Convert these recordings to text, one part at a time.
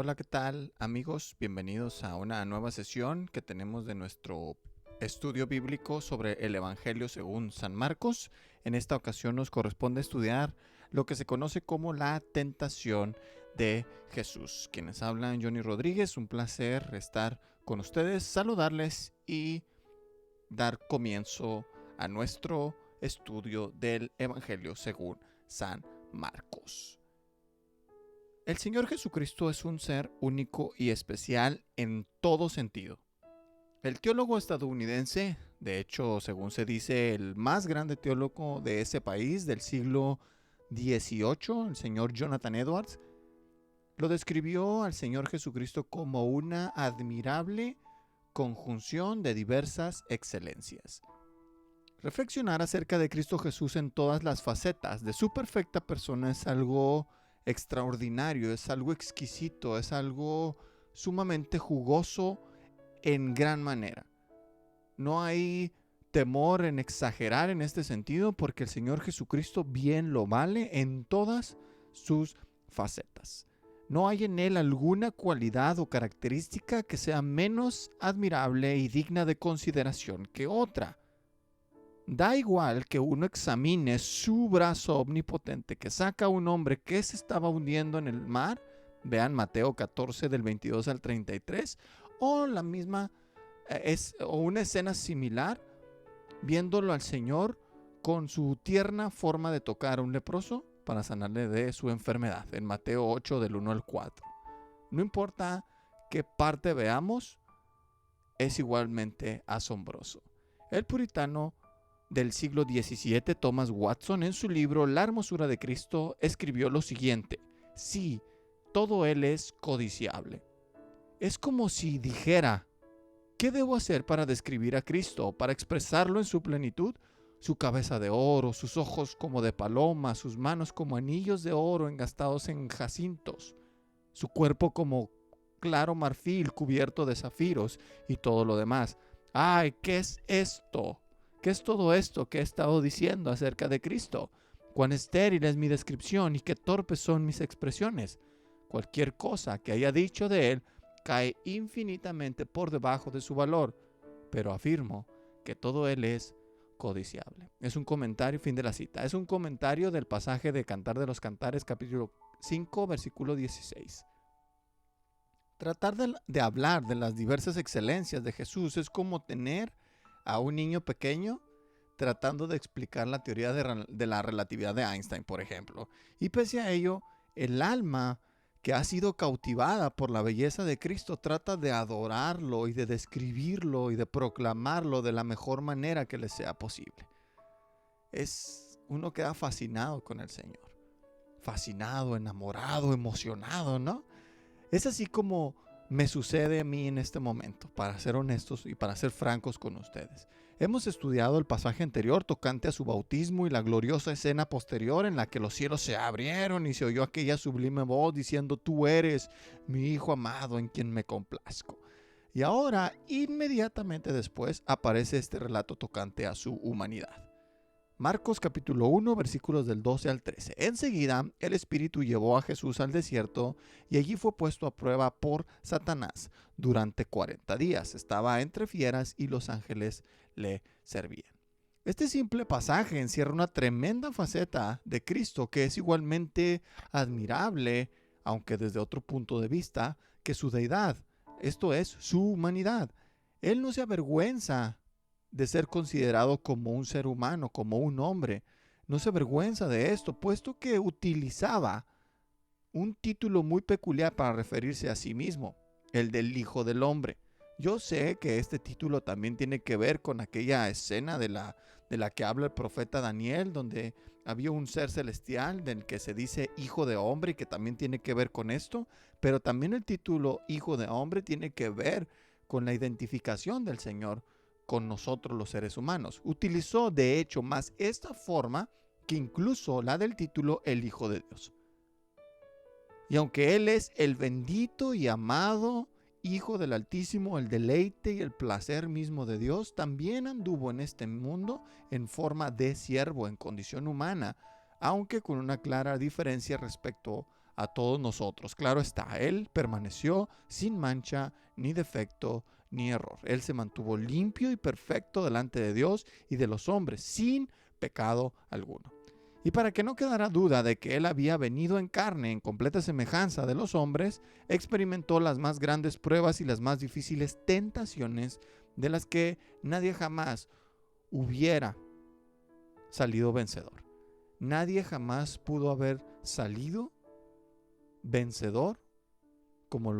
Hola, ¿qué tal, amigos? Bienvenidos a una nueva sesión que tenemos de nuestro estudio bíblico sobre el Evangelio según San Marcos. En esta ocasión nos corresponde estudiar lo que se conoce como la tentación de Jesús. Quienes hablan, Johnny Rodríguez, un placer estar con ustedes, saludarles y dar comienzo a nuestro estudio del Evangelio según San Marcos. El Señor Jesucristo es un ser único y especial en todo sentido. El teólogo estadounidense, de hecho, según se dice, el más grande teólogo de ese país del siglo XVIII, el señor Jonathan Edwards, lo describió al Señor Jesucristo como una admirable conjunción de diversas excelencias. Reflexionar acerca de Cristo Jesús en todas las facetas de su perfecta persona es algo extraordinario, es algo exquisito, es algo sumamente jugoso en gran manera. No hay temor en exagerar en este sentido porque el Señor Jesucristo bien lo vale en todas sus facetas. No hay en él alguna cualidad o característica que sea menos admirable y digna de consideración que otra. Da igual que uno examine su brazo omnipotente que saca a un hombre que se estaba hundiendo en el mar, vean Mateo 14 del 22 al 33, o la misma o una escena similar viéndolo al Señor con su tierna forma de tocar a un leproso para sanarle de su enfermedad, en Mateo 8 del 1 al 4. No importa qué parte veamos, es igualmente asombroso. El puritano del siglo XVII, Thomas Watson, en su libro La hermosura de Cristo, escribió lo siguiente: sí, todo él es codiciable. Es como si dijera: ¿qué debo hacer para describir a Cristo, para expresarlo en su plenitud? Su cabeza de oro, sus ojos como de paloma, sus manos como anillos de oro engastados en jacintos, su cuerpo como claro marfil cubierto de zafiros y todo lo demás. ¡Ay, qué es esto! ¿Qué es todo esto que he estado diciendo acerca de Cristo? Cuán estéril es mi descripción y qué torpes son mis expresiones. Cualquier cosa que haya dicho de él cae infinitamente por debajo de su valor, pero afirmo que todo él es codiciable. Es un comentario, fin de la cita, es un comentario del pasaje de Cantar de los Cantares, capítulo 5, versículo 16. Tratar de hablar de las diversas excelencias de Jesús es como tener a un niño pequeño tratando de explicar la teoría de la relatividad de Einstein, por ejemplo. Y pese a ello, el alma que ha sido cautivada por la belleza de Cristo trata de adorarlo y de describirlo y de proclamarlo de la mejor manera que le sea posible. Uno queda fascinado con el Señor. Fascinado, enamorado, emocionado, ¿no? Es así como me sucede a mí en este momento, para ser honestos y para ser francos con ustedes. Hemos estudiado el pasaje anterior tocante a su bautismo y la gloriosa escena posterior en la que los cielos se abrieron y se oyó aquella sublime voz diciendo: tú eres mi Hijo amado en quien me complazco. Y ahora, inmediatamente después, aparece este relato tocante a su humanidad. Marcos capítulo 1, versículos del 12 al 13. Enseguida, el Espíritu llevó a Jesús al desierto y allí fue puesto a prueba por Satanás durante 40 días. Estaba entre fieras y los ángeles le servían. Este simple pasaje encierra una tremenda faceta de Cristo que es igualmente admirable, aunque desde otro punto de vista, que su deidad, esto es, su humanidad. Él no se avergüenza de ser considerado como un ser humano, como un hombre. No se avergüenza de esto, puesto que utilizaba un título muy peculiar para referirse a sí mismo, el del Hijo del Hombre. Yo sé que este título también tiene que ver con aquella escena de la que habla el profeta Daniel, donde había un ser celestial del que se dice Hijo de Hombre y que también tiene que ver con esto, pero también el título Hijo de Hombre tiene que ver con la identificación del Señor con nosotros los seres humanos. Utilizó de hecho más esta forma que incluso la del título el Hijo de Dios. Y aunque Él es el bendito y amado Hijo del Altísimo, el deleite y el placer mismo de Dios, también anduvo en este mundo en forma de siervo, en condición humana, aunque con una clara diferencia respecto a todos nosotros. Claro está, Él permaneció sin mancha, ni defecto, ni error. Él se mantuvo limpio y perfecto delante de Dios y de los hombres, sin pecado alguno. Y para que no quedara duda de que Él había venido en carne, en completa semejanza de los hombres, experimentó las más grandes pruebas y las más difíciles tentaciones de las que nadie jamás hubiera salido vencedor. Nadie jamás pudo haber salido vencedor como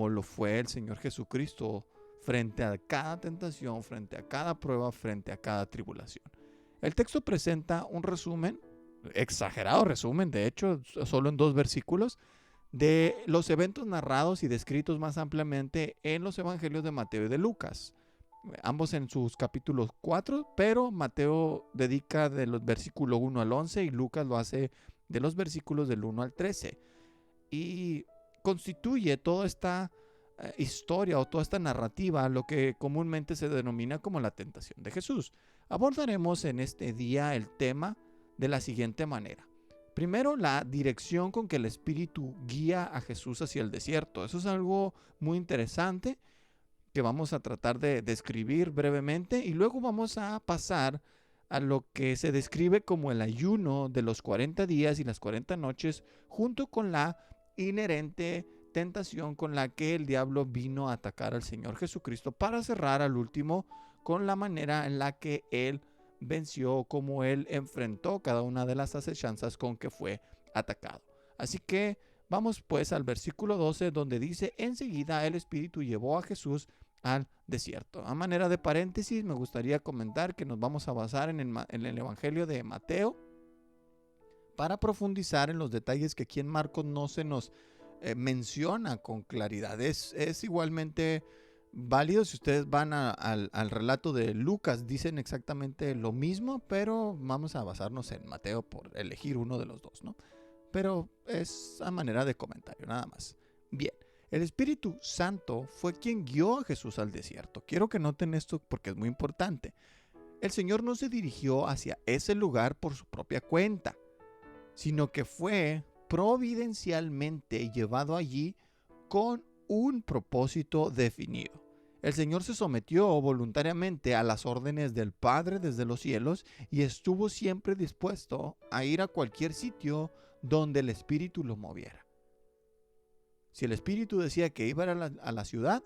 lo fue el Señor Jesucristo frente a cada tentación, frente a cada prueba, frente a cada tribulación. El texto presenta un resumen, exagerado resumen, de hecho, solo en 2 versículos, de los eventos narrados y descritos más ampliamente en los evangelios de Mateo y de Lucas, ambos en sus capítulos 4, pero Mateo dedica de los versículos 1 al 11 y Lucas lo hace de los versículos del 1 al 13. Y constituye toda esta historia o toda esta narrativa lo que comúnmente se denomina como la tentación de Jesús. Abordaremos en este día el tema de la siguiente manera. Primero, la dirección con que el Espíritu guía a Jesús hacia el desierto. Eso es algo muy interesante que vamos a tratar de describir brevemente, y luego vamos a pasar a lo que se describe como el ayuno de los 40 días y las 40 noches, junto con la inherente tentación con la que el diablo vino a atacar al Señor Jesucristo, para cerrar al último con la manera en la que Él venció, cómo Él enfrentó cada una de las acechanzas con que fue atacado. Así que vamos pues al versículo 12, donde dice: enseguida el Espíritu llevó a Jesús al desierto. A manera de paréntesis, me gustaría comentar que nos vamos a basar en el Evangelio de Mateo para profundizar en los detalles que aquí en Marcos no se nos menciona con claridad. Es igualmente válido si ustedes van al relato de Lucas, dicen exactamente lo mismo, pero vamos a basarnos en Mateo por elegir uno de los dos, ¿no? Pero es a manera de comentario, nada más. Bien, el Espíritu Santo fue quien guió a Jesús al desierto. Quiero que noten esto porque es muy importante. El Señor no se dirigió hacia ese lugar por su propia cuenta, sino que fue providencialmente llevado allí con un propósito definido. El Señor se sometió voluntariamente a las órdenes del Padre desde los cielos y estuvo siempre dispuesto a ir a cualquier sitio donde el Espíritu lo moviera. Si el Espíritu decía que iba a la ciudad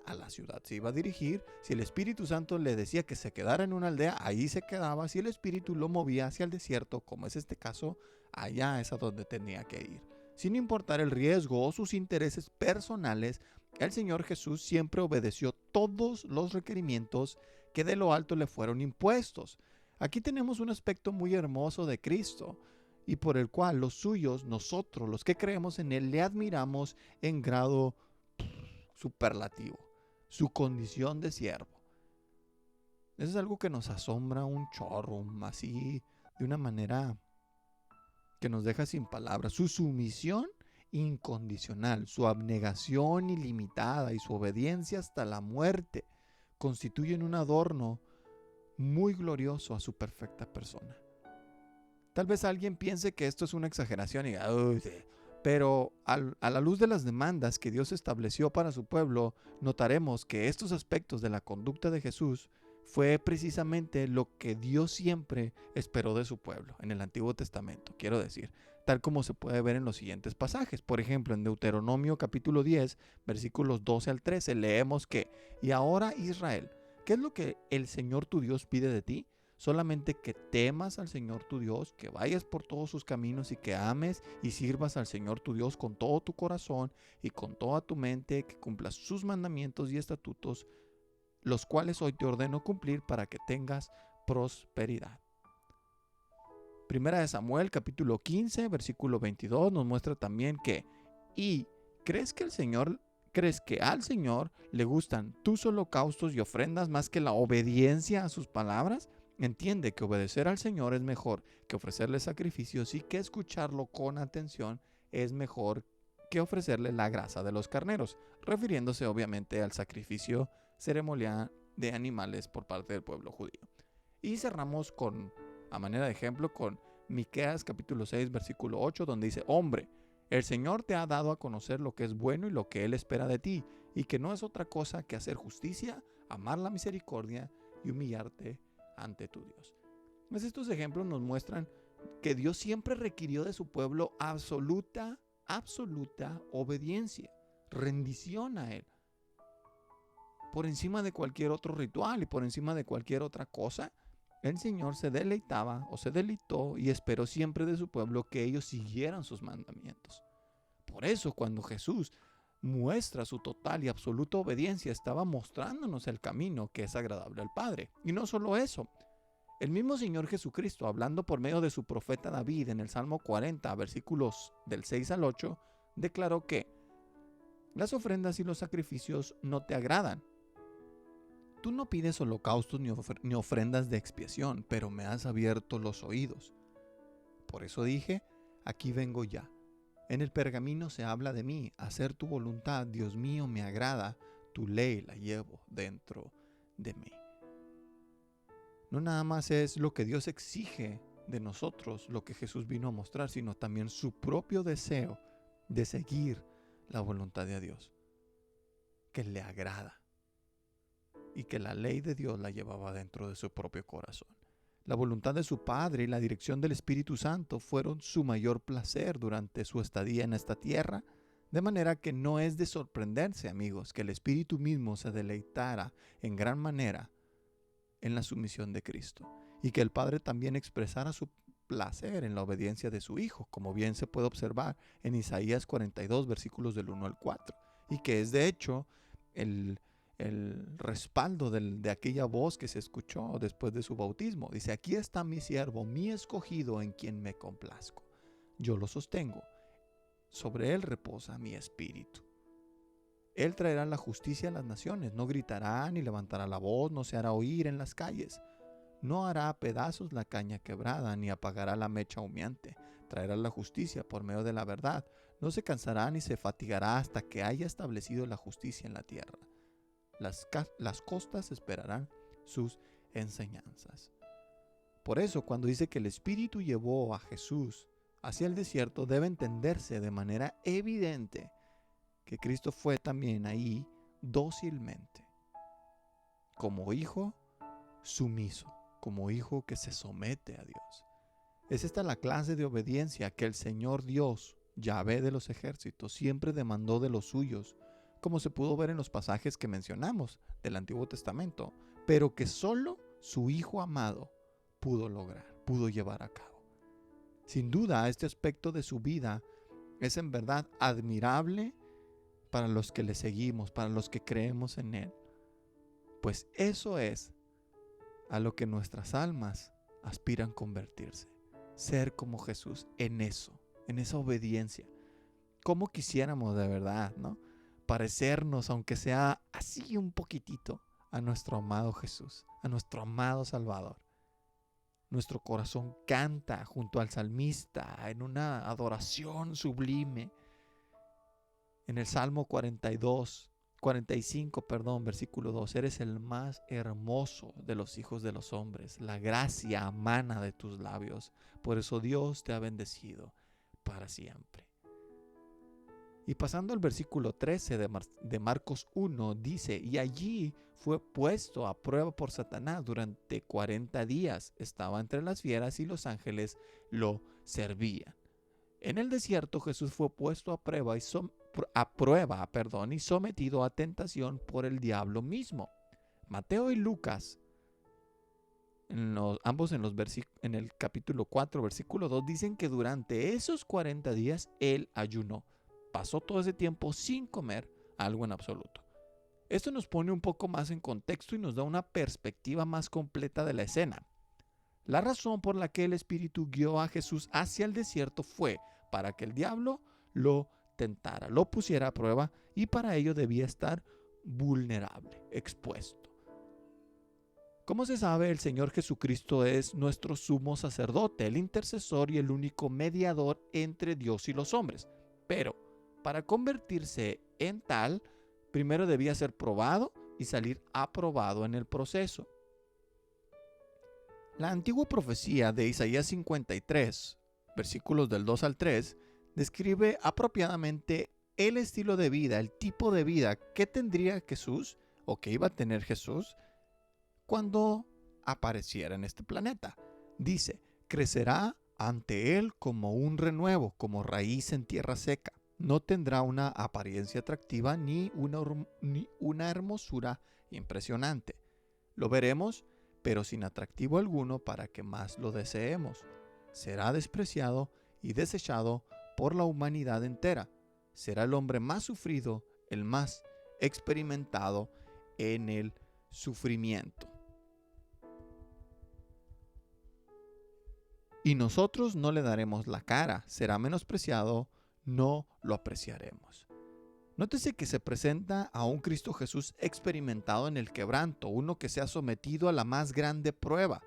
se iba a dirigir. Si el Espíritu Santo le decía que se quedara en una aldea, ahí se quedaba. Si el Espíritu lo movía hacia el desierto, como es este caso, allá es a donde tenía que ir. Sin importar el riesgo o sus intereses personales, el Señor Jesús siempre obedeció todos los requerimientos que de lo alto le fueron impuestos. Aquí tenemos un aspecto muy hermoso de Cristo, y por el cual los suyos, nosotros, los que creemos en Él, le admiramos en grado superlativo: su condición de siervo. Eso es algo que nos asombra un chorro, así, de una manera que nos deja sin palabras. Su sumisión incondicional, su abnegación ilimitada y su obediencia hasta la muerte constituyen un adorno muy glorioso a su perfecta persona. Tal vez alguien piense que esto es una exageración, pero a la luz de las demandas que Dios estableció para su pueblo, notaremos que estos aspectos de la conducta de Jesús fue precisamente lo que Dios siempre esperó de su pueblo en el Antiguo Testamento, quiero decir, tal como se puede ver en los siguientes pasajes. Por ejemplo, en Deuteronomio capítulo 10, versículos 12 al 13, leemos que: y ahora, Israel, ¿qué es lo que el Señor tu Dios pide de ti? Solamente que temas al Señor tu Dios, que vayas por todos sus caminos y que ames y sirvas al Señor tu Dios con todo tu corazón y con toda tu mente, que cumplas sus mandamientos y estatutos, los cuales hoy te ordeno cumplir, para que tengas prosperidad. Primera de Samuel capítulo 15 versículo 22 nos muestra también que: ¿y crees que al Señor le gustan tus holocaustos y ofrendas más que la obediencia a sus palabras? Entiende que obedecer al Señor es mejor que ofrecerle sacrificios, y que escucharlo con atención es mejor que ofrecerle la grasa de los carneros, refiriéndose obviamente al sacrificio ceremonial de animales por parte del pueblo judío. Y cerramos a manera de ejemplo con Miqueas capítulo 6 versículo 8, donde dice: hombre, El Señor te ha dado a conocer lo que es bueno y lo que Él espera de ti, y que no es otra cosa que hacer justicia, amar la misericordia y humillarte ante tu Dios. Pues estos ejemplos nos muestran que Dios siempre requirió de su pueblo absoluta obediencia, rendición a Él. Por encima de cualquier otro ritual y por encima de cualquier otra cosa, el Señor se deleitaba o se deleitó y esperó siempre de su pueblo que ellos siguieran sus mandamientos. Por eso, cuando Jesús muestra su total y absoluta obediencia, estaba mostrándonos el camino que es agradable al Padre. Y no solo eso, el mismo Señor Jesucristo, hablando por medio de su profeta David en el Salmo 40, versículos del 6 al 8, declaró que las ofrendas y los sacrificios no te agradan. Tú no pides holocaustos ni ofrendas de expiación, pero me has abierto los oídos. Por eso dije, aquí vengo ya. En el pergamino se habla de mí, hacer tu voluntad, Dios mío, me agrada, tu ley la llevo dentro de mí. No nada más es lo que Dios exige de nosotros, lo que Jesús vino a mostrar, sino también su propio deseo de seguir la voluntad de Dios, que le agrada. Y que la ley de Dios la llevaba dentro de su propio corazón. La voluntad de su Padre y la dirección del Espíritu Santo fueron su mayor placer durante su estadía en esta tierra, de manera que no es de sorprenderse, amigos, que el Espíritu mismo se deleitara en gran manera en la sumisión de Cristo, y que el Padre también expresara su placer en la obediencia de su Hijo, como bien se puede observar en Isaías 42, versículos del 1 al 4, y que es de hecho el respaldo de aquella voz que se escuchó después de su bautismo. Dice, aquí está mi siervo, mi escogido, en quien me complazco. Yo lo sostengo, sobre él reposa mi espíritu. Él traerá la justicia a las naciones, no gritará ni levantará la voz, no se hará oír en las calles. No hará a pedazos la caña quebrada, ni apagará la mecha humeante. Traerá la justicia por medio de la verdad. No se cansará ni se fatigará hasta que haya establecido la justicia en la tierra. Las costas esperarán sus enseñanzas. Por eso, cuando dice que el Espíritu llevó a Jesús hacia el desierto, debe entenderse de manera evidente que Cristo fue también ahí dócilmente, como hijo sumiso, como hijo que se somete a Dios. Es esta la clase de obediencia que el Señor Dios, Yahvé de los ejércitos, siempre demandó de los suyos, como se pudo ver en los pasajes que mencionamos del Antiguo Testamento, pero que solo su Hijo amado pudo lograr, pudo llevar a cabo. Sin duda, este aspecto de su vida es en verdad admirable para los que le seguimos, para los que creemos en Él, pues eso es a lo que nuestras almas aspiran convertirse, ser como Jesús en eso, en esa obediencia. Como quisiéramos de verdad, ¿no? Parecernos, aunque sea así un poquitito, a nuestro amado Jesús, a nuestro amado Salvador. Nuestro corazón canta junto al salmista en una adoración sublime. En el Salmo 45, versículo 2, eres el más hermoso de los hijos de los hombres, la gracia mana de tus labios, por eso Dios te ha bendecido para siempre. Y pasando al versículo 13 de Marcos 1, dice, y allí fue puesto a prueba por Satanás durante 40 días. Estaba entre las fieras y los ángeles lo servían. En el desierto Jesús fue puesto a prueba y sometido a tentación por el diablo mismo. Mateo y Lucas, ambos en el capítulo 4, versículo 2, dicen que durante esos 40 días él ayunó. Pasó todo ese tiempo sin comer algo en absoluto. Esto nos pone un poco más en contexto y nos da una perspectiva más completa de la escena. La razón por la que el Espíritu guió a Jesús hacia el desierto fue para que el diablo lo tentara, lo pusiera a prueba, y para ello debía estar vulnerable, expuesto. Como se sabe, el Señor Jesucristo es nuestro sumo sacerdote, el intercesor y el único mediador entre Dios y los hombres. Pero para convertirse en tal, primero debía ser probado y salir aprobado en el proceso. La antigua profecía de Isaías 53, versículos del 2 al 3, describe apropiadamente el estilo de vida, el tipo de vida que tendría Jesús o que iba a tener Jesús cuando apareciera en este planeta. Dice, crecerá ante él como un renuevo, como raíz en tierra seca. No tendrá una apariencia atractiva ni una hermosura impresionante. Lo veremos, pero sin atractivo alguno para que más lo deseemos. Será despreciado y desechado por la humanidad entera. Será el hombre más sufrido, el más experimentado en el sufrimiento. Y nosotros no le daremos la cara, será menospreciado, no lo apreciaremos. Nótese que se presenta a un Cristo Jesús experimentado en el quebranto, uno que se ha sometido a la más grande prueba.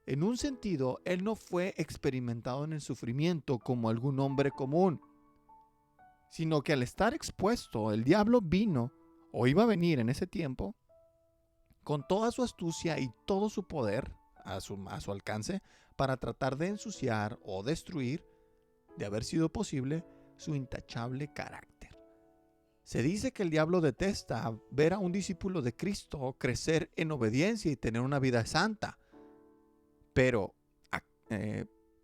En un sentido, él no fue experimentado en el sufrimiento como algún hombre común, sino que al estar expuesto, el diablo vino, o iba a venir en ese tiempo, con toda su astucia y todo su poder a su alcance, para tratar de ensuciar o destruir, de haber sido posible, su intachable carácter. Se dice que el diablo detesta ver a un discípulo de Cristo crecer en obediencia y tener una vida santa. Pero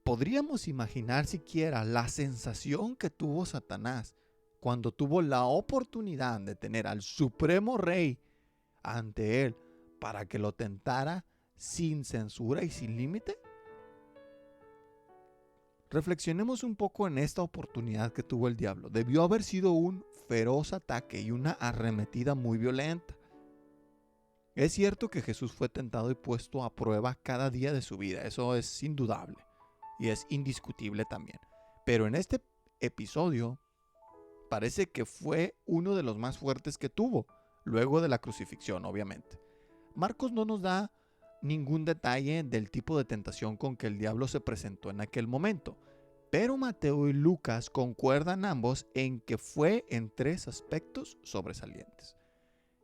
podríamos imaginar siquiera la sensación que tuvo Satanás cuando tuvo la oportunidad de tener al Supremo Rey ante él para que lo tentara sin censura y sin límite. Reflexionemos un poco en esta oportunidad que tuvo el diablo. Debió haber sido un feroz ataque y una arremetida muy violenta. Es cierto que Jesús fue tentado y puesto a prueba cada día de su vida. Eso es indudable y es indiscutible también. Pero en este episodio parece que fue uno de los más fuertes que tuvo, luego de la crucifixión, obviamente. Marcos no nos da ningún detalle del tipo de tentación con que el diablo se presentó en aquel momento, pero Mateo y Lucas concuerdan ambos en que fue en tres aspectos sobresalientes.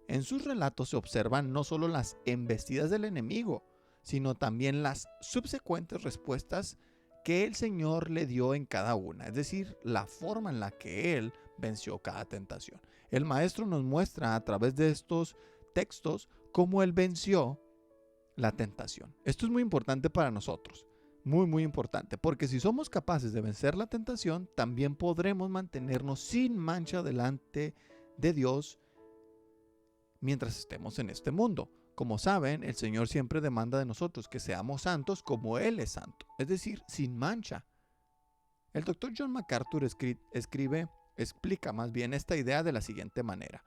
En sus relatos se observan no solo las embestidas del enemigo, sino también las subsecuentes respuestas que el Señor le dio en cada una, es decir, la forma en la que Él venció cada tentación. El Maestro nos muestra a través de estos textos cómo Él venció la tentación. Esto es muy importante para nosotros, muy importante, porque si somos capaces de vencer la tentación, también podremos mantenernos sin mancha delante de Dios mientras estemos en este mundo. Como saben, el Señor siempre demanda de nosotros que seamos santos como Él es santo, es decir, sin mancha. El Dr. John MacArthur explica más bien esta idea de la siguiente manera.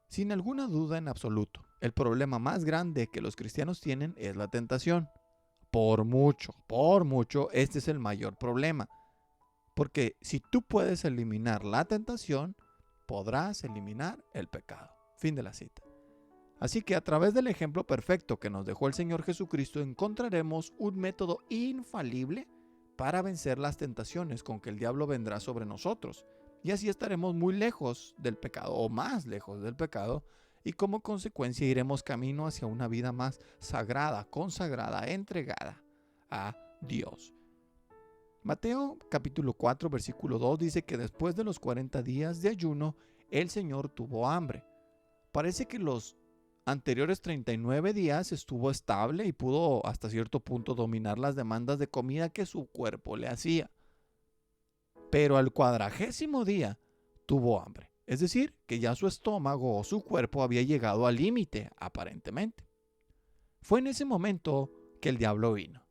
Sin alguna duda en absoluto, el problema más grande que los cristianos tienen es la tentación. Por mucho, este es el mayor problema. Porque si tú puedes eliminar la tentación, podrás eliminar el pecado. Fin de la cita. Así que a través del ejemplo perfecto que nos dejó el Señor Jesucristo, encontraremos un método infalible para vencer las tentaciones con que el diablo vendrá sobre nosotros. Y así estaremos muy lejos del pecado, o más lejos del pecado, y como consecuencia iremos camino hacia una vida más sagrada, consagrada, entregada a Dios. Mateo capítulo 4, versículo 2 dice que después de los 40 días de ayuno, el Señor tuvo hambre. Parece que los anteriores 39 días estuvo estable y pudo hasta cierto punto dominar las demandas de comida que su cuerpo le hacía. Pero al 40º día tuvo hambre. Es decir, que ya su estómago o su cuerpo había llegado al límite, aparentemente. Fue en ese momento que el diablo vino.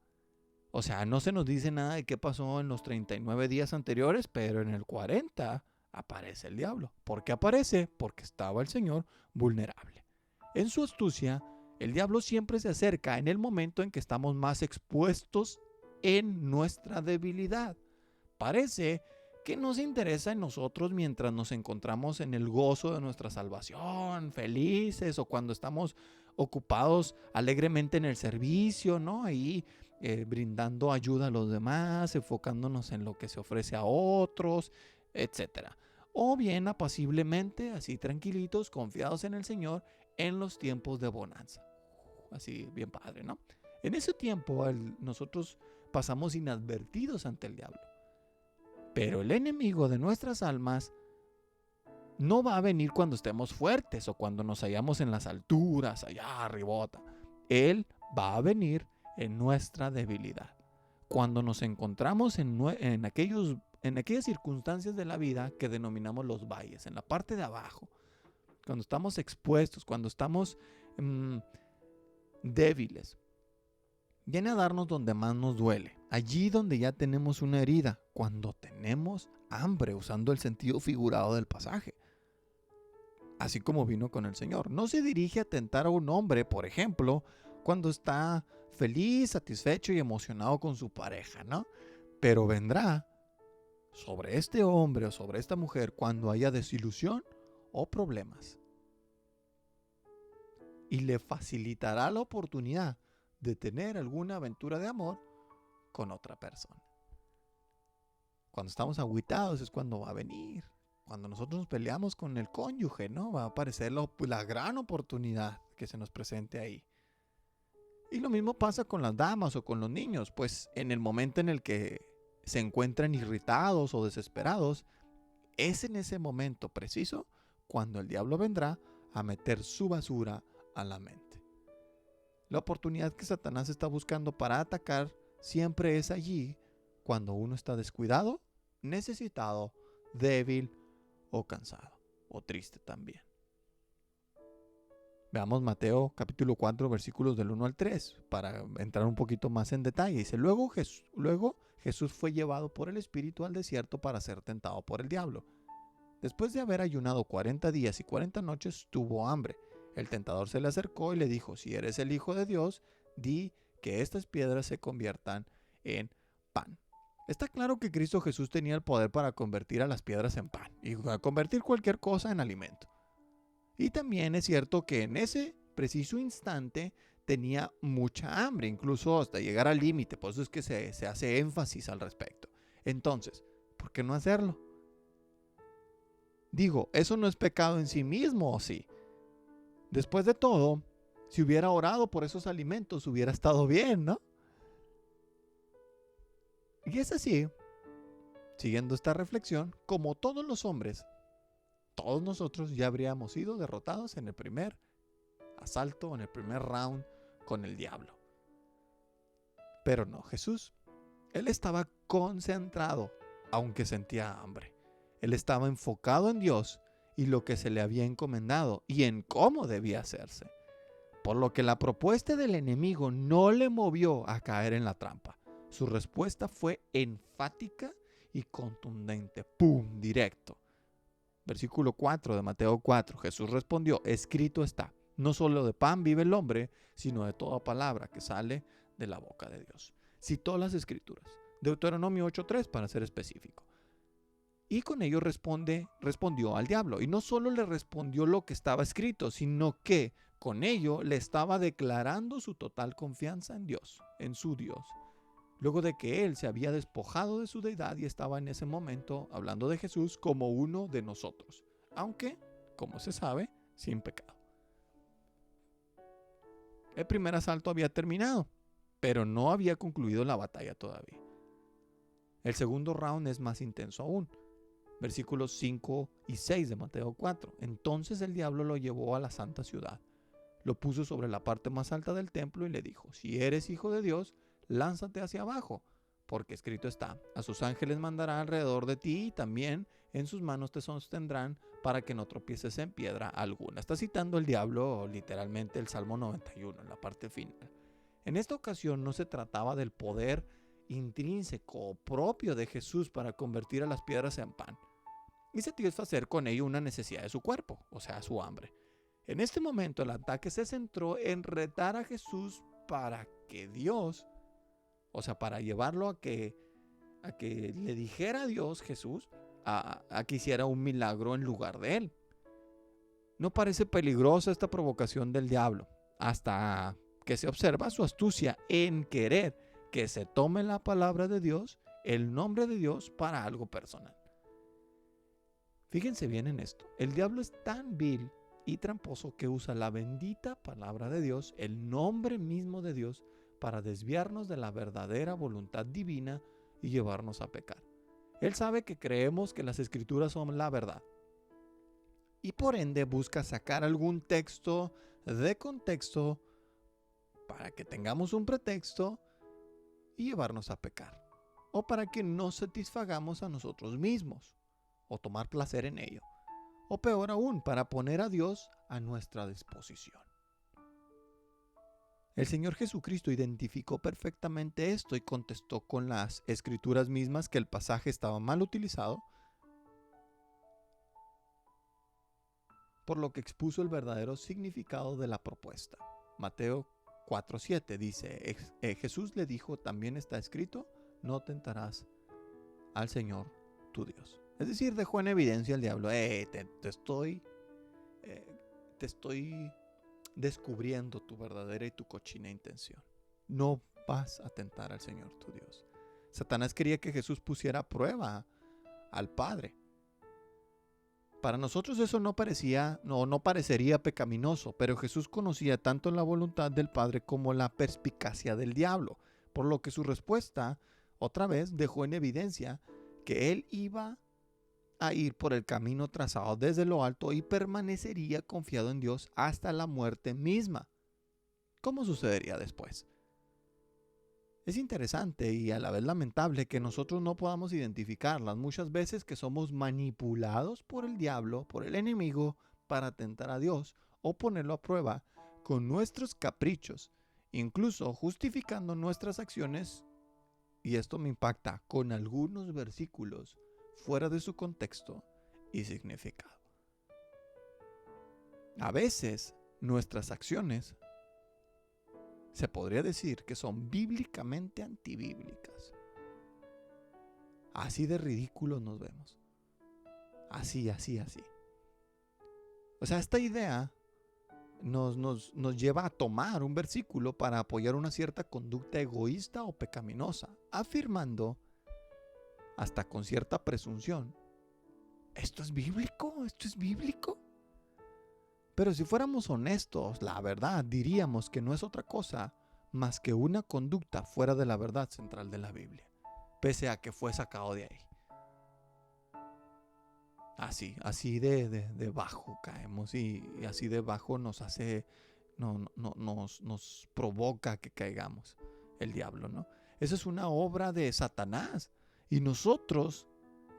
O sea, no se nos dice nada de qué pasó en los 39 días anteriores, pero en el 40 aparece el diablo. ¿Por qué aparece? Porque estaba el Señor vulnerable. En su astucia, el diablo siempre se acerca en el momento en que estamos más expuestos en nuestra debilidad. Parece que no se interesa en nosotros mientras nos encontramos en el gozo de nuestra salvación, felices, o cuando estamos ocupados alegremente en el servicio, ¿no? Ahí brindando ayuda a los demás, enfocándonos en lo que se ofrece a otros, etc. O bien apaciblemente, así tranquilitos, confiados en el Señor, en los tiempos de bonanza. Así bien padre, ¿no? En ese tiempo nosotros pasamos inadvertidos ante el diablo. Pero el enemigo de nuestras almas no va a venir cuando estemos fuertes o cuando nos hallamos en las alturas, allá arribota. Él va a venir en nuestra debilidad. Cuando nos encontramos en aquellas circunstancias de la vida que denominamos los valles, en la parte de abajo, cuando estamos expuestos, cuando estamos débiles, viene a darnos donde más nos duele, allí donde ya tenemos una herida, cuando tenemos hambre, usando el sentido figurado del pasaje. Así como vino con el Señor. No se dirige a tentar a un hombre, por ejemplo, cuando está feliz, satisfecho y emocionado con su pareja, ¿no? Pero vendrá sobre este hombre o sobre esta mujer cuando haya desilusión o problemas. Y le facilitará la oportunidad de tener alguna aventura de amor con otra persona. Cuando estamos agüitados es cuando va a venir. Cuando nosotros nos peleamos con el cónyuge, ¿no? Va a aparecer la gran oportunidad que se nos presente ahí. Y lo mismo pasa con las damas o con los niños, pues en el momento en el que se encuentran irritados o desesperados, es en ese momento preciso cuando el diablo vendrá a meter su basura a la mente. La oportunidad que Satanás está buscando para atacar siempre es allí cuando uno está descuidado, necesitado, débil o cansado o triste también. Veamos Mateo capítulo 4 versículos del 1 al 3 para entrar un poquito más en detalle. Dice, luego Jesús fue llevado por el Espíritu al desierto para ser tentado por el diablo. Después de haber ayunado 40 días y 40 noches, tuvo hambre. El tentador se le acercó y le dijo, si eres el Hijo de Dios, di que estas piedras se conviertan en pan. Está claro que Cristo Jesús tenía el poder para convertir a las piedras en pan y convertir cualquier cosa en alimento. Y también es cierto que en ese preciso instante tenía mucha hambre, incluso hasta llegar al límite, por eso es que se hace énfasis al respecto. Entonces, ¿por qué no hacerlo? Digo, eso no es pecado en sí mismo, ¿o sí? Después de todo, si hubiera orado por esos alimentos, hubiera estado bien, ¿no? Y es así, siguiendo esta reflexión, como todos los hombres, todos nosotros ya habríamos sido derrotados en el primer asalto, en el primer round con el diablo. Pero no, Jesús, él estaba concentrado, aunque sentía hambre. Él estaba enfocado en Dios y lo que se le había encomendado y en cómo debía hacerse. Por lo que la propuesta del enemigo no le movió a caer en la trampa. Su respuesta fue enfática y contundente. ¡Pum! Directo. Versículo 4 de Mateo 4. Jesús respondió, escrito está, no solo de pan vive el hombre, sino de toda palabra que sale de la boca de Dios. Citó las escrituras. Deuteronomio 8:3 para ser específico. Y con ello respondió al diablo. Y no solo le respondió lo que estaba escrito, sino que con ello le estaba declarando su total confianza en Dios, en su Dios. Luego de que él se había despojado de su deidad y estaba en ese momento hablando de Jesús como uno de nosotros, aunque, como se sabe, sin pecado. El primer asalto había terminado, pero no había concluido la batalla todavía. El segundo round es más intenso aún. Versículos 5 y 6 de Mateo 4. Entonces el diablo lo llevó a la santa ciudad. Lo puso sobre la parte más alta del templo y le dijo, si eres hijo de Dios, lánzate hacia abajo, porque escrito está, a sus ángeles mandará alrededor de ti y también en sus manos te sostendrán para que no tropieces en piedra alguna. Está citando el diablo literalmente el Salmo 91 en la parte final. En esta ocasión no se trataba del poder intrínseco propio de Jesús para convertir a las piedras en pan y satisfacer con ello una necesidad de su cuerpo, o sea, su hambre. En este momento el ataque se centró en retar a Jesús para que Dios, o sea, para llevarlo a que le dijera a Dios, Jesús, a que hiciera un milagro en lugar de él. No parece peligrosa esta provocación del diablo, hasta que se observa su astucia en querer que se tome la palabra de Dios, el nombre de Dios, para algo personal. Fíjense bien en esto, el diablo es tan vil y tramposo que usa la bendita palabra de Dios, el nombre mismo de Dios, para desviarnos de la verdadera voluntad divina y llevarnos a pecar. Él sabe que creemos que las escrituras son la verdad y por ende busca sacar algún texto de contexto para que tengamos un pretexto y llevarnos a pecar, o para que nos satisfagamos a nosotros mismos o tomar placer en ello, o peor aún, para poner a Dios a nuestra disposición. El Señor Jesucristo identificó perfectamente esto y contestó con las escrituras mismas que el pasaje estaba mal utilizado, por lo que expuso el verdadero significado de la propuesta. Mateo 4:7 dice, Jesús le dijo, también está escrito, no tentarás al Señor tu Dios. Es decir, dejó en evidencia al diablo, te estoy descubriendo tu verdadera y tu cochina intención. No vas a tentar al Señor tu Dios. Satanás quería que Jesús pusiera a prueba al Padre. Para nosotros eso no parecería pecaminoso, pero Jesús conocía tanto la voluntad del Padre como la perspicacia del diablo, por lo que su respuesta, otra vez, dejó en evidencia que él iba a ir por el camino trazado desde lo alto y permanecería confiado en Dios hasta la muerte misma. ¿Cómo sucedería después? Es interesante y a la vez lamentable que nosotros no podamos identificarlas muchas veces, que somos manipulados por el diablo, por el enemigo, para tentar a Dios o ponerlo a prueba con nuestros caprichos, incluso justificando nuestras acciones, y esto me impacta, con algunos versículos fuera de su contexto y significado. A veces nuestras acciones se podría decir que son bíblicamente antibíblicas. Así de ridículos nos vemos. Así. O sea, esta idea nos lleva a tomar un versículo para apoyar una cierta conducta egoísta o pecaminosa, afirmando, hasta con cierta presunción, ¿esto es bíblico? ¿Esto es bíblico? Pero si fuéramos honestos, la verdad, diríamos que no es otra cosa más que una conducta fuera de la verdad central de la Biblia, pese a que fue sacado de ahí. Así de bajo caemos y así de bajo nos hace, nos provoca que caigamos el diablo, ¿no? Esa es una obra de Satanás y nosotros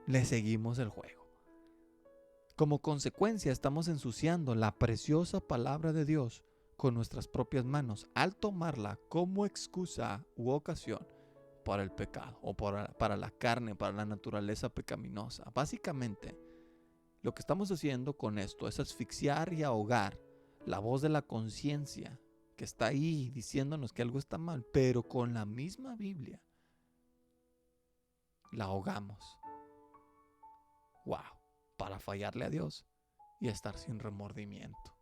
le seguimos el juego. Como consecuencia, estamos ensuciando la preciosa palabra de Dios con nuestras propias manos al tomarla como excusa u ocasión para el pecado o para la carne, para la naturaleza pecaminosa. Básicamente, lo que estamos haciendo con esto es asfixiar y ahogar la voz de la conciencia que está ahí diciéndonos que algo está mal, pero con la misma Biblia la ahogamos. ¡Wow! Para fallarle a Dios y estar sin remordimiento.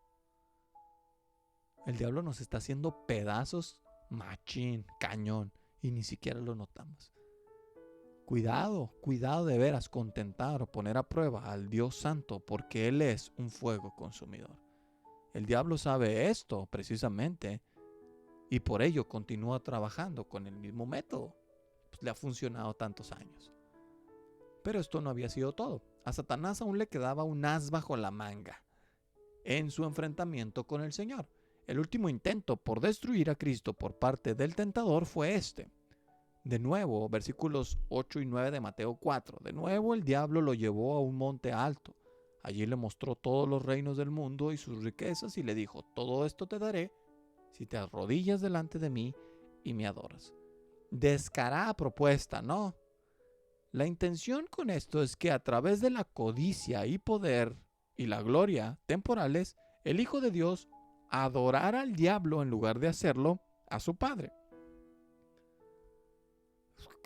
El diablo nos está haciendo pedazos machín, cañón, y ni siquiera lo notamos. Cuidado de veras con tentar o poner a prueba al Dios Santo, porque Él es un fuego consumidor. El diablo sabe esto precisamente y por ello continúa trabajando con el mismo método. Pues le ha funcionado tantos años. Pero esto no había sido todo. A Satanás aún le quedaba un as bajo la manga en su enfrentamiento con el Señor. El último intento por destruir a Cristo por parte del tentador fue este. De nuevo, versículos 8 y 9 de Mateo 4. De nuevo el diablo lo llevó a un monte alto. Allí le mostró todos los reinos del mundo y sus riquezas y le dijo, todo esto te daré si te arrodillas delante de mí y me adoras. Descarada propuesta, ¿no? La intención con esto es que a través de la codicia y poder y la gloria temporales, el Hijo de Dios adorara al diablo en lugar de hacerlo a su Padre.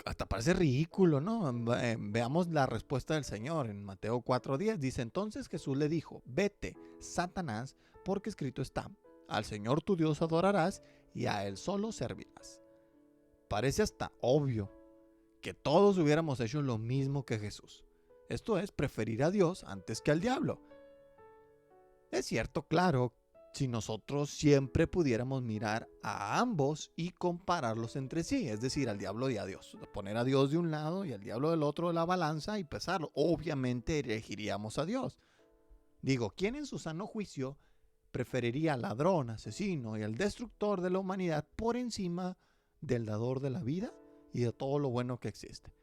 Hasta parece ridículo, ¿no? Veamos la respuesta del Señor en Mateo 4:10. Dice, entonces Jesús le dijo, vete, Satanás, porque escrito está, al Señor tu Dios adorarás y a Él solo servirás. Parece hasta obvio que todos hubiéramos hecho lo mismo que Jesús. Esto es, preferir a Dios antes que al diablo. Es cierto, claro, si nosotros siempre pudiéramos mirar a ambos y compararlos entre sí, es decir, al diablo y a Dios, poner a Dios de un lado y al diablo del otro de la balanza y pesarlo, obviamente elegiríamos a Dios. Digo, ¿quién en su sano juicio preferiría al ladrón, asesino y al destructor de la humanidad por encima del dador de la vida y de todo lo bueno que existe?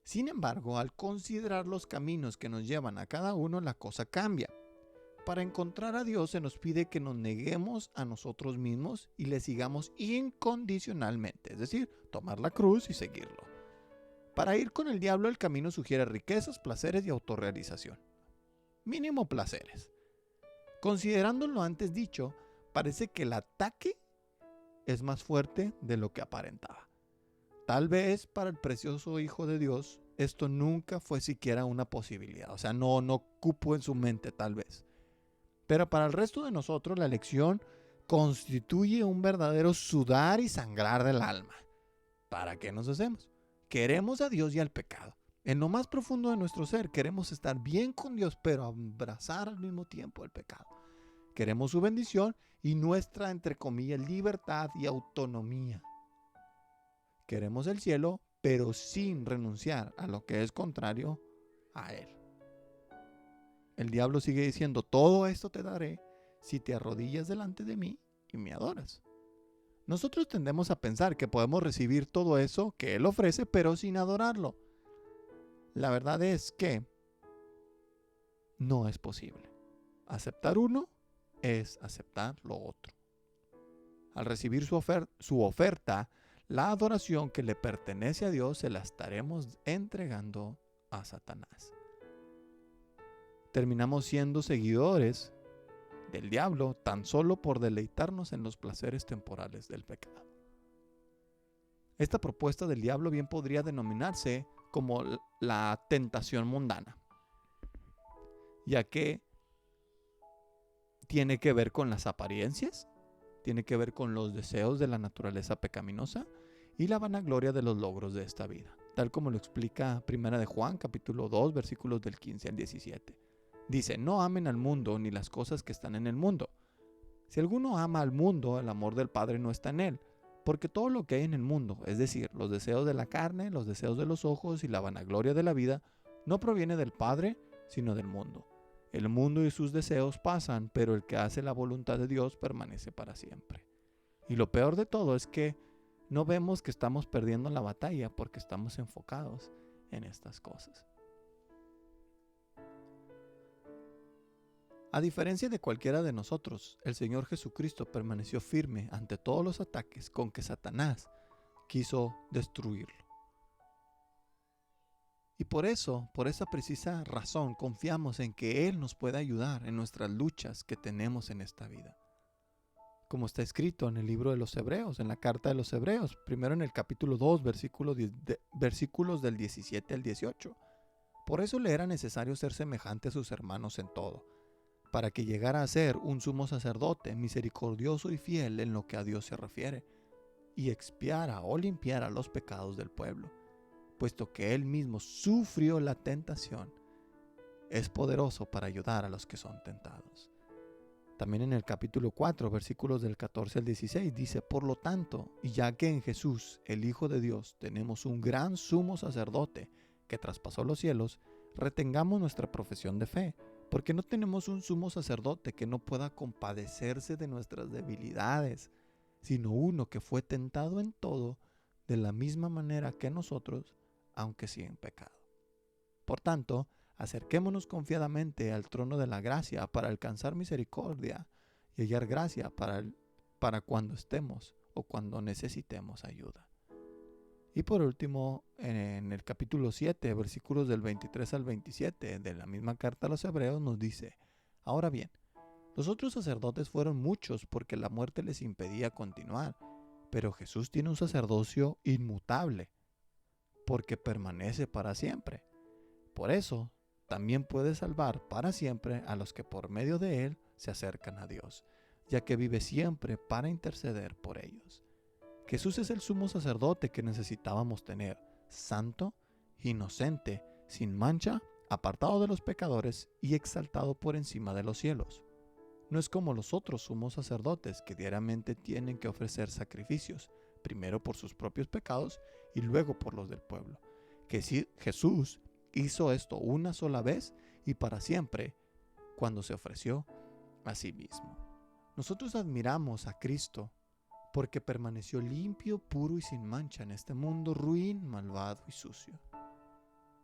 Sin embargo, al considerar los caminos que nos llevan a cada uno, la cosa cambia. Para encontrar a Dios se nos pide que nos neguemos a nosotros mismos y le sigamos incondicionalmente, es decir, tomar la cruz y seguirlo. Para ir con el diablo, el camino sugiere riquezas, placeres y autorrealización. Mínimo placeres. Considerando lo antes dicho, parece que el ataque es más fuerte de lo que aparentaba. Tal vez para el precioso Hijo de Dios esto nunca fue siquiera una posibilidad, o sea, no cupo en su mente tal vez. Pero para el resto de nosotros la elección constituye un verdadero sudar y sangrar del alma. ¿Para qué nos hacemos? Queremos a Dios y al pecado. En lo más profundo de nuestro ser queremos estar bien con Dios, pero abrazar al mismo tiempo el pecado. Queremos su bendición y nuestra, entre comillas, libertad y autonomía. Queremos el cielo, pero sin renunciar a lo que es contrario a Él. El diablo sigue diciendo, todo esto te daré si te arrodillas delante de mí y me adoras. Nosotros tendemos a pensar que podemos recibir todo eso que Él ofrece, pero sin adorarlo. La verdad es que no es posible. Aceptar uno es aceptar lo otro. Al recibir su oferta, la adoración que le pertenece a Dios se la estaremos entregando a Satanás. Terminamos siendo seguidores del diablo tan solo por deleitarnos en los placeres temporales del pecado. Esta propuesta del diablo bien podría denominarse como la tentación mundana, ya que tiene que ver con las apariencias, tiene que ver con los deseos de la naturaleza pecaminosa y la vanagloria de los logros de esta vida, tal como lo explica 1 de Juan, capítulo 2, versículos del 15 al 17. Dice, no amen al mundo ni las cosas que están en el mundo. Si alguno ama al mundo, el amor del Padre no está en él, porque todo lo que hay en el mundo, es decir, los deseos de la carne, los deseos de los ojos y la vanagloria de la vida, no proviene del Padre, sino del mundo. El mundo y sus deseos pasan, pero el que hace la voluntad de Dios permanece para siempre. Y lo peor de todo es que no vemos que estamos perdiendo la batalla porque estamos enfocados en estas cosas. A diferencia de cualquiera de nosotros, el Señor Jesucristo permaneció firme ante todos los ataques con que Satanás quiso destruirlo. Y por esa precisa razón, confiamos en que Él nos puede ayudar en nuestras luchas que tenemos en esta vida. Como está escrito en el libro de los Hebreos, en la carta de los Hebreos, primero en el capítulo 2, versículos del 17 al 18. Por eso le era necesario ser semejante a sus hermanos en todo, para que llegara a ser un sumo sacerdote misericordioso y fiel en lo que a Dios se refiere, y expiara o limpiara los pecados del pueblo, puesto que Él mismo sufrió la tentación, es poderoso para ayudar a los que son tentados. También en el capítulo 4, versículos del 14 al 16, dice, por lo tanto, y ya que en Jesús, el Hijo de Dios, tenemos un gran sumo sacerdote que traspasó los cielos, retengamos nuestra profesión de fe, porque no tenemos un sumo sacerdote que no pueda compadecerse de nuestras debilidades, sino uno que fue tentado en todo de la misma manera que nosotros, aunque sin pecado. Por tanto, acerquémonos confiadamente al trono de la gracia para alcanzar misericordia y hallar gracia para cuando estemos o cuando necesitemos ayuda. Y por último, en el capítulo 7, versículos del 23 al 27 de la misma carta a los Hebreos nos dice, ahora bien, los otros sacerdotes fueron muchos porque la muerte les impedía continuar, pero Jesús tiene un sacerdocio inmutable porque permanece para siempre. Por eso, también puede salvar para siempre a los que por medio de Él se acercan a Dios, ya que vive siempre para interceder por ellos. Jesús es el sumo sacerdote que necesitábamos tener, santo, inocente, sin mancha, apartado de los pecadores y exaltado por encima de los cielos. No es como los otros sumos sacerdotes que diariamente tienen que ofrecer sacrificios, primero por sus propios pecados y luego por los del pueblo. Que si Jesús hizo esto una sola vez y para siempre, cuando se ofreció a sí mismo. Nosotros admiramos a Cristo porque permaneció limpio, puro y sin mancha en este mundo ruin, malvado y sucio.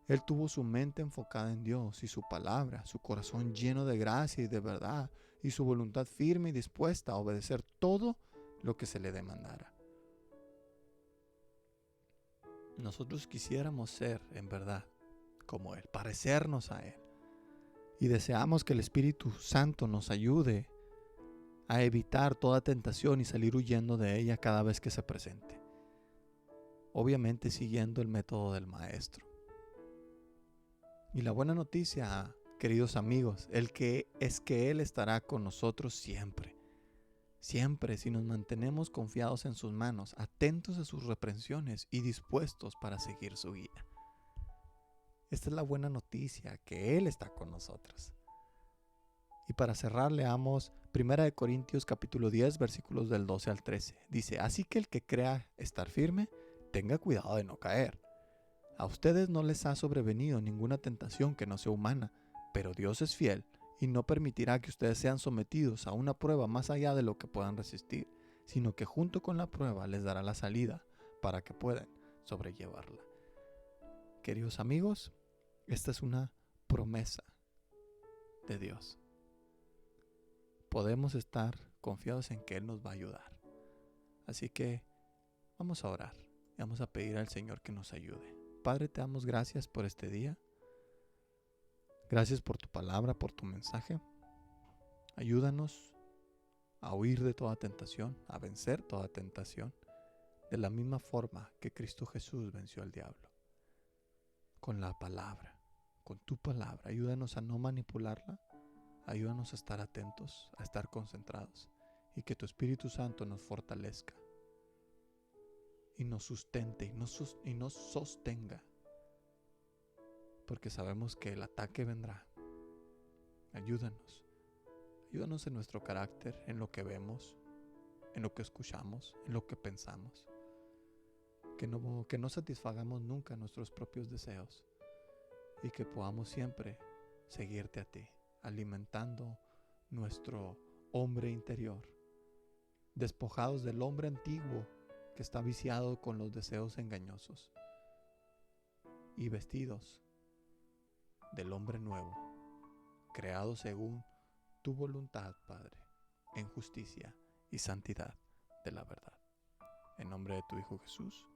Él tuvo su mente enfocada en Dios y su palabra, su corazón lleno de gracia y de verdad, y su voluntad firme y dispuesta a obedecer todo lo que se le demandara. Nosotros quisiéramos ser, en verdad, como Él, parecernos a Él. Y deseamos que el Espíritu Santo nos ayude a evitar toda tentación y salir huyendo de ella cada vez que se presente. Obviamente siguiendo el método del Maestro. Y la buena noticia, queridos amigos, es que Él estará con nosotros siempre. Siempre si nos mantenemos confiados en sus manos, atentos a sus reprensiones y dispuestos para seguir su guía. Esta es la buena noticia, que Él está con nosotros. Y para cerrar leamos 1 Corintios capítulo 10 versículos del 12 al 13. Dice, así que el que crea estar firme, tenga cuidado de no caer. A ustedes no les ha sobrevenido ninguna tentación que no sea humana, pero Dios es fiel y no permitirá que ustedes sean sometidos a una prueba más allá de lo que puedan resistir, sino que junto con la prueba les dará la salida para que puedan sobrellevarla. Queridos amigos, esta es una promesa de Dios. Podemos estar confiados en que Él nos va a ayudar. Así que vamos a orar y vamos a pedir al Señor que nos ayude. Padre, te damos gracias por este día. Gracias por tu palabra, por tu mensaje. Ayúdanos a huir de toda tentación, a vencer toda tentación, de la misma forma que Cristo Jesús venció al diablo. Con la palabra, con tu palabra. Ayúdanos a no manipularla. Ayúdanos a estar atentos, a estar concentrados. Y que tu Espíritu Santo nos fortalezca. Y nos sustente y nos sostenga. Porque sabemos que el ataque vendrá. Ayúdanos. Ayúdanos en nuestro carácter, en lo que vemos, en lo que escuchamos, en lo que pensamos. Que no satisfagamos nunca nuestros propios deseos. Y que podamos siempre seguirte a ti, alimentando nuestro hombre interior. Despojados del hombre antiguo que está viciado con los deseos engañosos. Y vestidos del hombre nuevo, creado según tu voluntad, Padre, en justicia y santidad de la verdad. En nombre de tu Hijo Jesús.